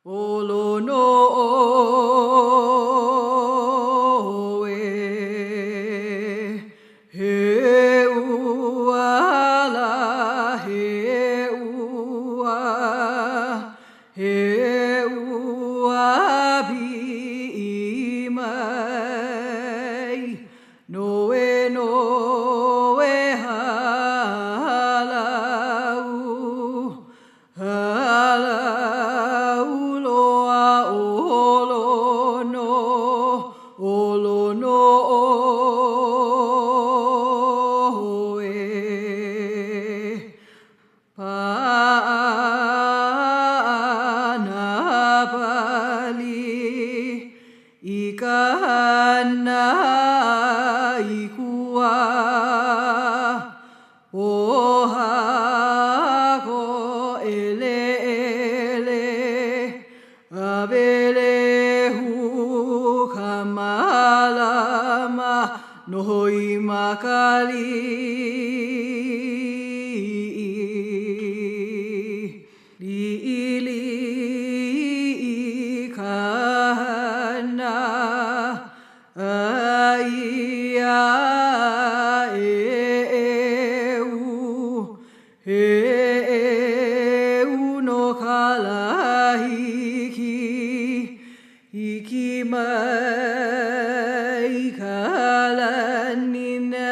O Lono he uala he ua bi mai no halau loa o Lono paana pali ikana ikua ohako ele abelehu kamalama nohoi makali liili kana aia no kalahiki iki mai kalanina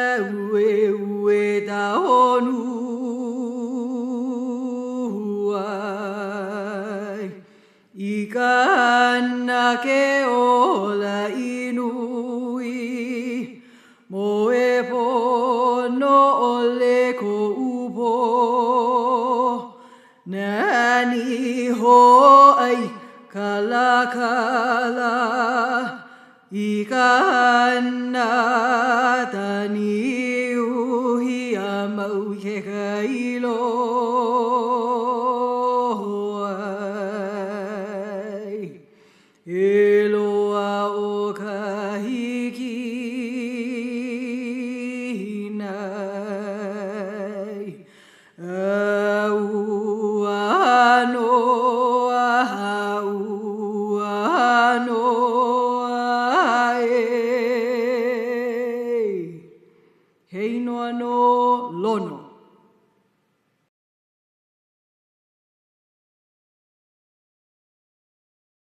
ue tahonu ai ikana ke ola inui moe pono ole ko upo nani ho ai kala ikana tani uhi amau ke kailo ai eloa o kahiki nai Hei noa no Lono.